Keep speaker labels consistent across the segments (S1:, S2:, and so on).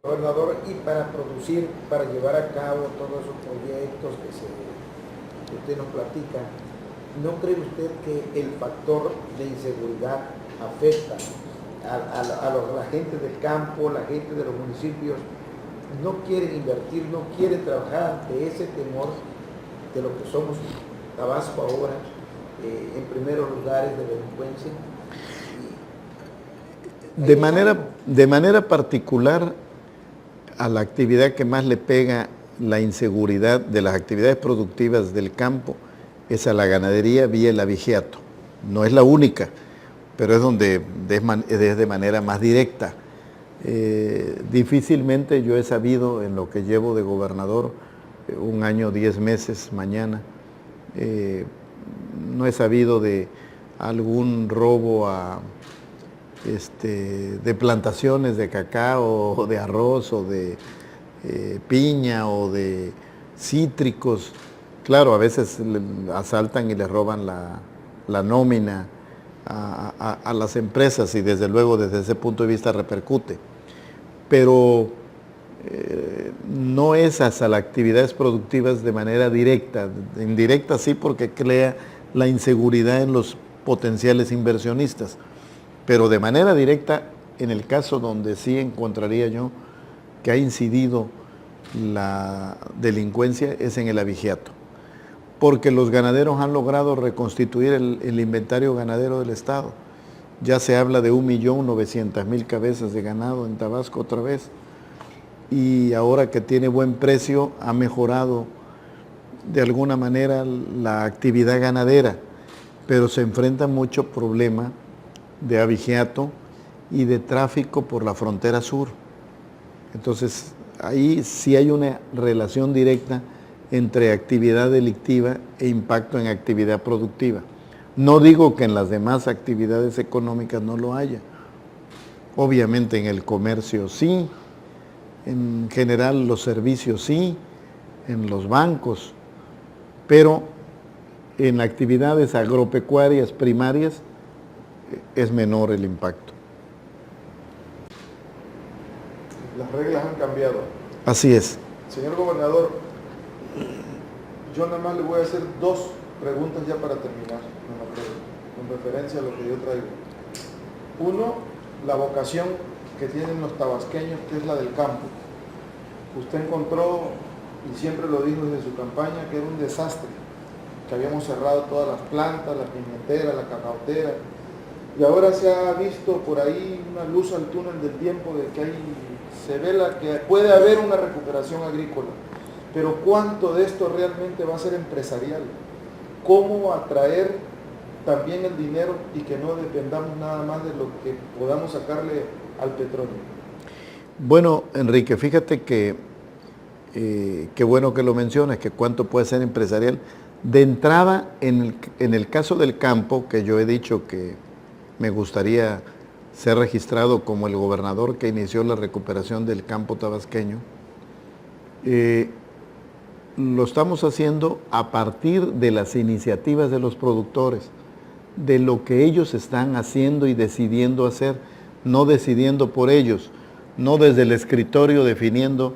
S1: Gobernador, y para producir, para llevar a cabo todos esos proyectos que usted nos platica, ¿no cree usted que el factor de inseguridad afecta a la gente del campo, la gente de los municipios? No quieren invertir, no quieren trabajar ante ese temor de lo que somos Tabasco ahora, en primeros lugares de delincuencia.
S2: De manera particular, a la actividad que más le pega la inseguridad de las actividades productivas del campo es a la ganadería vía el abigeato. No es la única, pero es donde es de manera más directa. Difícilmente yo he sabido, en lo que llevo de gobernador, 1 año, 10 meses, mañana, no he sabido de algún robo de plantaciones de cacao, o de arroz, o de piña, o de cítricos. Claro, a veces asaltan y les roban la nómina a las empresas, y desde luego desde ese punto de vista repercute. Pero no esas a las actividades productivas de manera directa. Indirecta sí, porque crea la inseguridad en los potenciales inversionistas. Pero de manera directa, en el caso donde sí encontraría yo que ha incidido la delincuencia, es en el abigeato. Porque los ganaderos han logrado reconstituir el inventario ganadero del Estado. Ya se habla de 1.900.000 cabezas de ganado en Tabasco otra vez. Y ahora que tiene buen precio, ha mejorado de alguna manera la actividad ganadera, pero se enfrenta mucho problema de abigeato y de tráfico por la frontera sur. Entonces, ahí sí hay una relación directa entre actividad delictiva e impacto en actividad productiva. No digo que en las demás actividades económicas no lo haya. Obviamente en el comercio sí, en general los servicios sí, en los bancos, pero en actividades agropecuarias primarias es menor el impacto.
S1: Las reglas han cambiado.
S2: Así es.
S1: Señor gobernador, yo nada más le voy a hacer 2 preguntas ya para terminar, con referencia a lo que yo traigo. Uno, la vocación que tienen los tabasqueños, que es la del campo. Usted encontró, y siempre lo dijo desde su campaña, que era un desastre, que habíamos cerrado todas las plantas, la pimentera, la cacaotera, y ahora se ha visto por ahí una luz al túnel del tiempo de que se ve que puede haber una recuperación agrícola. Pero ¿cuánto de esto realmente va a ser empresarial? ¿Cómo atraer también el dinero y que no dependamos nada más de lo que podamos sacarle al petróleo?
S2: Bueno, Enrique, fíjate que qué bueno que lo mencionas, que cuánto puede ser empresarial. De entrada, en el caso del campo, que yo he dicho que me gustaría ser registrado como el gobernador que inició la recuperación del campo tabasqueño, lo estamos haciendo a partir de las iniciativas de los productores, de lo que ellos están haciendo y decidiendo hacer, no decidiendo por ellos, no desde el escritorio definiendo,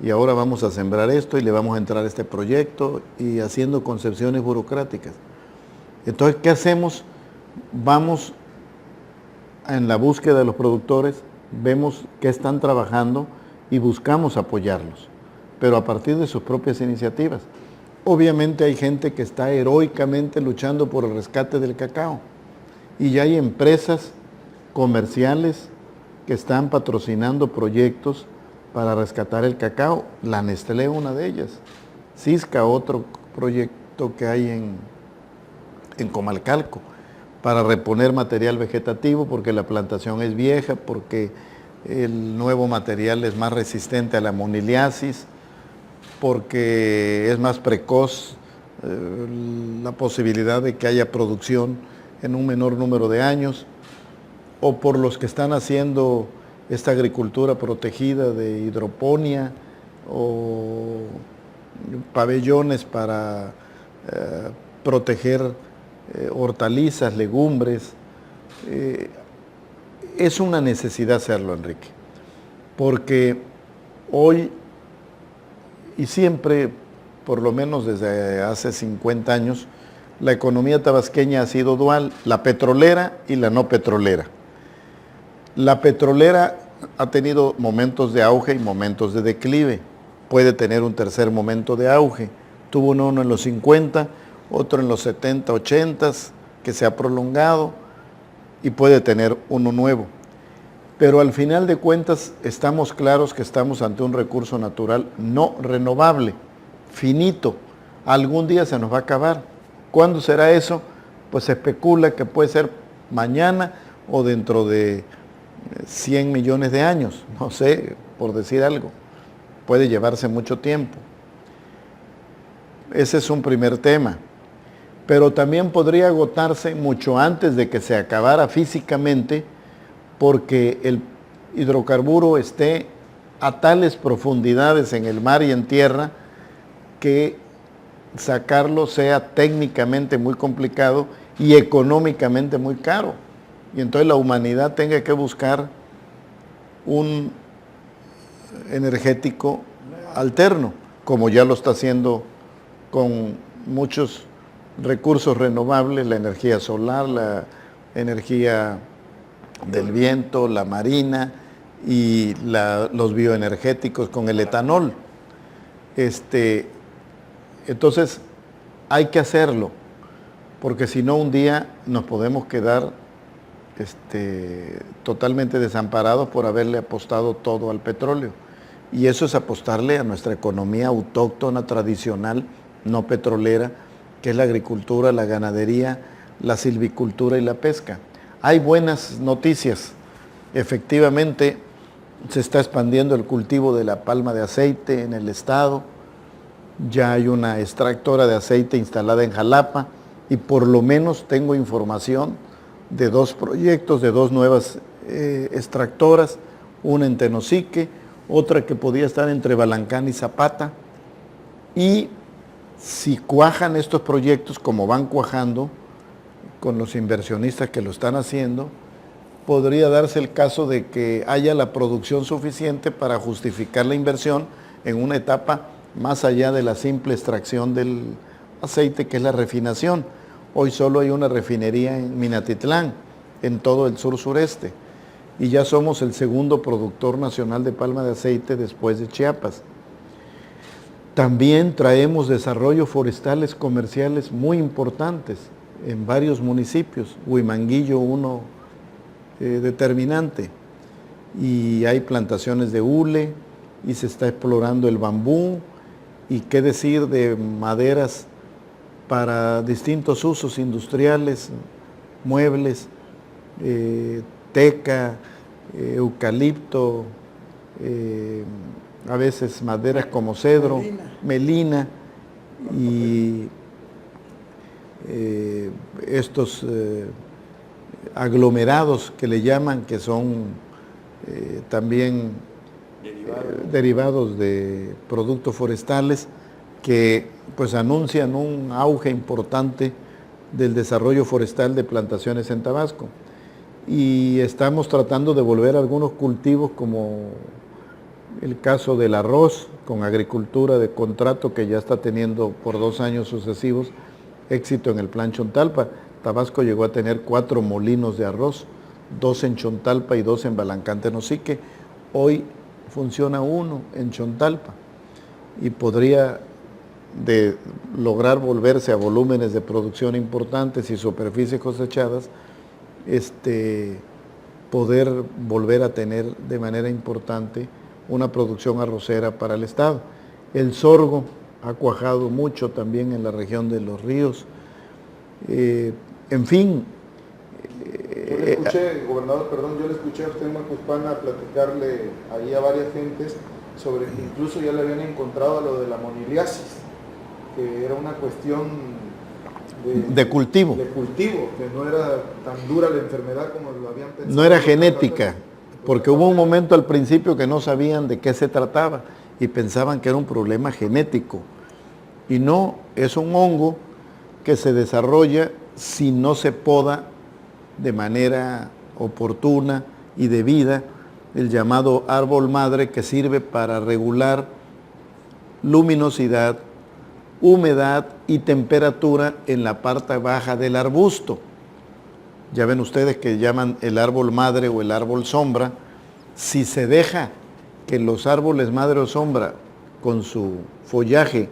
S2: y ahora vamos a sembrar esto y le vamos a entrar a este proyecto, y haciendo concepciones burocráticas. Entonces, ¿qué hacemos? Vamos en la búsqueda de los productores, vemos qué están trabajando y buscamos apoyarlos, pero a partir de sus propias iniciativas. Obviamente hay gente que está heroicamente luchando por el rescate del cacao, y ya hay empresas comerciales que están patrocinando proyectos para rescatar el cacao. La Nestlé, una de ellas. Cisca, otro proyecto que hay en Comalcalco, para reponer material vegetativo, porque la plantación es vieja, porque el nuevo material es más resistente a la moniliasis, porque es más precoz la posibilidad de que haya producción en un menor número de años, o por los que están haciendo esta agricultura protegida de hidroponía, o pabellones para proteger hortalizas, legumbres. Es una necesidad hacerlo, Enrique, porque Hoy y siempre, por lo menos desde hace 50 años, la economía tabasqueña ha sido dual, la petrolera y la no petrolera. La petrolera ha tenido momentos de auge y momentos de declive. Puede tener un tercer momento de auge. Tuvo uno en los 50, otro en los 70, 80, que se ha prolongado, y puede tener uno nuevo. Pero al final de cuentas estamos claros que estamos ante un recurso natural no renovable, finito. Algún día se nos va a acabar. ¿Cuándo será eso? Pues se especula que puede ser mañana o dentro de 100 millones de años, no sé, por decir algo. Puede llevarse mucho tiempo. Ese es un primer tema. Pero también podría agotarse mucho antes de que se acabara físicamente, porque el hidrocarburo esté a tales profundidades en el mar y en tierra que sacarlo sea técnicamente muy complicado y económicamente muy caro. Y entonces la humanidad tenga que buscar un energético alterno, como ya lo está haciendo con muchos recursos renovables, la energía solar, la energía del viento, la marina y los bioenergéticos con el etanol. Entonces hay que hacerlo, porque si no un día nos podemos quedar totalmente desamparados por haberle apostado todo al petróleo. Y eso es apostarle a nuestra economía autóctona, tradicional, no petrolera, que es la agricultura, la ganadería, la silvicultura y la pesca. Hay buenas noticias. Efectivamente, se está expandiendo el cultivo de la palma de aceite en el estado. Ya hay una extractora de aceite instalada en Jalapa y por lo menos tengo información de 2 proyectos, de 2 nuevas extractoras, una en Tenosique, otra que podía estar entre Balancán y Zapata. Y si cuajan estos proyectos como van cuajando con los inversionistas que lo están haciendo, podría darse el caso de que haya la producción suficiente para justificar la inversión en una etapa más allá de la simple extracción del aceite, que es la refinación. Hoy solo hay una refinería en Minatitlán, en todo el sur-sureste, y ya somos el segundo productor nacional de palma de aceite después de Chiapas. También traemos desarrollos forestales comerciales muy importantes en varios municipios, Huimanguillo uno determinante, y hay plantaciones de hule, y se está explorando el bambú, y qué decir de maderas para distintos usos industriales, muebles, teca, eucalipto, a veces maderas como cedro, melina y estos aglomerados que le llaman, que son también derivados de productos forestales, que pues anuncian un auge importante del desarrollo forestal de plantaciones en Tabasco. Y estamos tratando de volver algunos cultivos, como el caso del arroz, con agricultura de contrato, que ya está teniendo por 2 años sucesivos éxito en el plan Chontalpa. Tabasco llegó a tener 4 molinos de arroz, 2 en Chontalpa y 2 en Balancán Tenosique. Hoy funciona 1 en Chontalpa y podría de lograr volverse a volúmenes de producción importantes y superficies cosechadas, poder volver a tener de manera importante una producción arrocera para el estado. El sorgo ha cuajado mucho también en la región de los ríos. En fin.
S1: Yo le escuché, gobernador, perdón, yo le escuché a usted en Macuspana platicarle ahí a varias gentes sobre que incluso ya le habían encontrado a lo de la moniliasis, que era una cuestión
S2: de cultivo.
S1: De cultivo, que no era tan dura la enfermedad como lo habían pensado.
S2: No era genética, porque hubo un momento al principio que no sabían de qué se trataba y pensaban que era un problema genético. Y no, es un hongo que se desarrolla si no se poda de manera oportuna y debida el llamado árbol madre, que sirve para regular luminosidad, humedad y temperatura en la parte baja del arbusto. Ya ven ustedes que llaman el árbol madre o el árbol sombra. Si se deja que los árboles madre o sombra con su follaje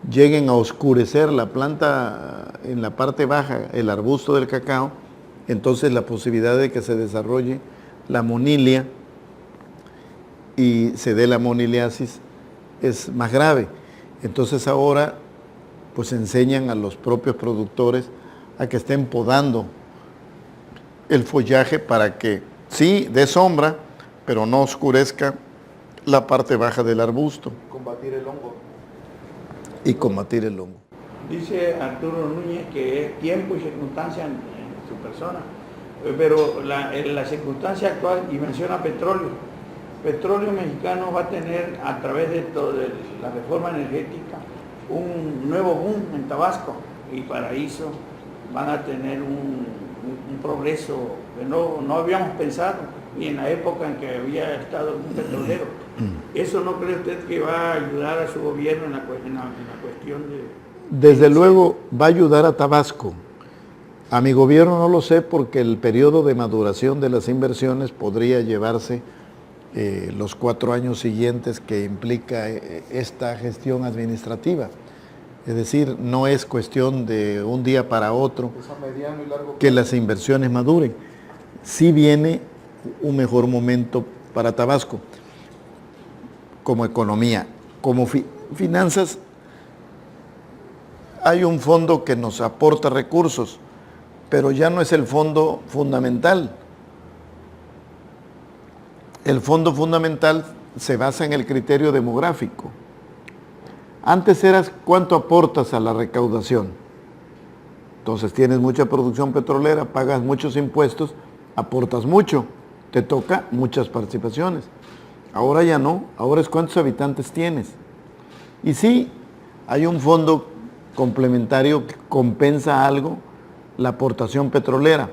S2: lleguen a oscurecer la planta en la parte baja, el arbusto del cacao, entonces la posibilidad de que se desarrolle la monilia y se dé la moniliasis es más grave. Entonces ahora pues enseñan a los propios productores a que estén podando el follaje para que sí dé sombra, pero no oscurezca la parte baja del arbusto.
S1: Combatir el hongo.
S2: Y combatir el hongo.
S3: Dice Arturo Núñez que es tiempo y circunstancia en su persona, pero en la circunstancia actual, y menciona petróleo. Petróleo Mexicano va a tener, a través de la reforma energética, un nuevo boom en Tabasco y Paraíso. Van a tener un progreso que no habíamos pensado, y en la época en que había estado un petrolero. ¿Eso no cree usted que va a ayudar a su gobierno en la cuestión de...?
S2: Desde luego va a ayudar a Tabasco. A mi gobierno no lo sé, porque el periodo de maduración de las inversiones podría llevarse los 4 años siguientes que implica esta gestión administrativa. Es decir, no es cuestión de un día para otro que las inversiones maduren. Sí viene un mejor momento para Tabasco, como economía, como finanzas. Hay un fondo que nos aporta recursos, pero ya no es el fondo fundamental. El fondo fundamental se basa en el criterio demográfico. Antes eras cuánto aportas a la recaudación. Entonces tienes mucha producción petrolera, pagas muchos impuestos, aportas mucho, te toca muchas participaciones. Ahora ya no, ahora es cuántos habitantes tienes. Y sí, hay un fondo complementario que compensa algo la aportación petrolera,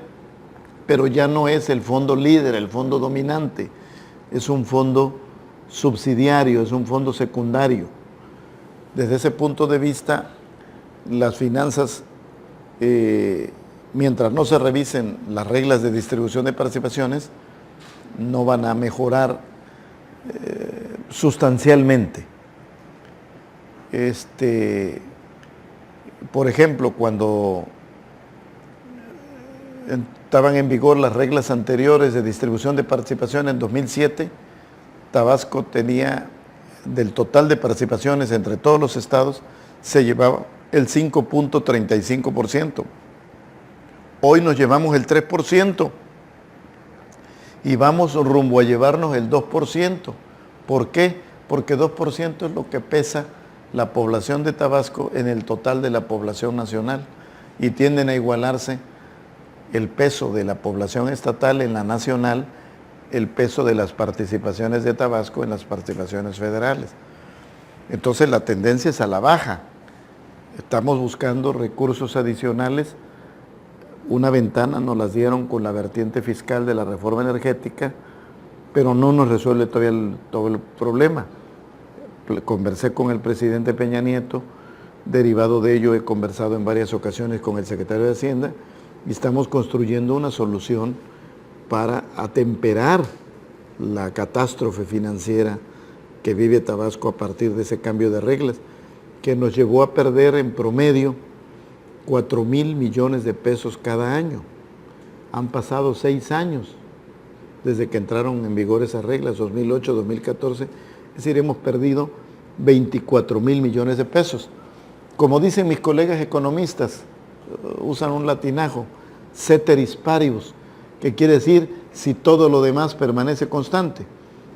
S2: pero ya no es el fondo líder, el fondo dominante. Es un fondo subsidiario, es un fondo secundario. Desde ese punto de vista, las finanzas, mientras no se revisen las reglas de distribución de participaciones, no van a mejorar sustancialmente. Por ejemplo, cuando estaban en vigor las reglas anteriores de distribución de participación en 2007, Tabasco tenía, del total de participaciones entre todos los estados, se llevaba el 5.35%. Hoy nos llevamos el 3% y vamos rumbo a llevarnos el 2%. ¿Por qué? Porque 2% es lo que pesa la población de Tabasco en el total de la población nacional, y tienden a igualarse el peso de la población estatal en la nacional, el peso de las participaciones de Tabasco en las participaciones federales. Entonces la tendencia es a la baja. Estamos buscando recursos adicionales. Una ventana nos las dieron con la vertiente fiscal de la reforma energética, pero no nos resuelve todavía todo el problema. Conversé con el presidente Peña Nieto, derivado de ello he conversado en varias ocasiones con el secretario de Hacienda, y estamos construyendo una solución para atemperar la catástrofe financiera que vive Tabasco a partir de ese cambio de reglas, que nos llevó a perder en promedio 4,000 millones de pesos cada año. Han pasado 6 años desde que entraron en vigor esas reglas, 2008, 2014, es decir, hemos perdido 24,000 millones de pesos. Como dicen mis colegas economistas, usan un latinajo, ceteris paribus, que quiere decir si todo lo demás permanece constante.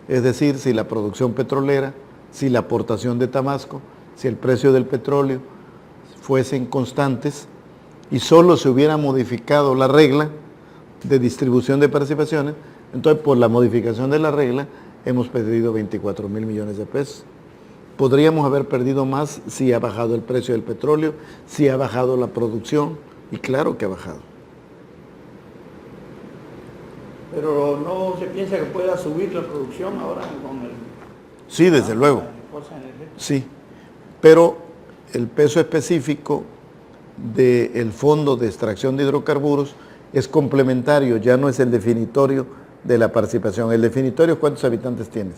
S2: Es decir, si la producción petrolera, si la aportación de Tabasco, si el precio del petróleo fuesen constantes y solo se hubiera modificado la regla de distribución de participaciones, entonces por la modificación de la regla hemos perdido 24,000 millones de pesos. Podríamos haber perdido más si ha bajado el precio del petróleo, si ha bajado la producción, y claro que ha bajado.
S3: Pero no se piensa que pueda subir la producción ahora con el...
S2: Sí, desde luego.
S3: Cosas energéticas.
S2: Sí, pero el peso específico del fondo de extracción de hidrocarburos es complementario, ya no es el definitorio de la participación. El definitorio, ¿cuántos habitantes tienes?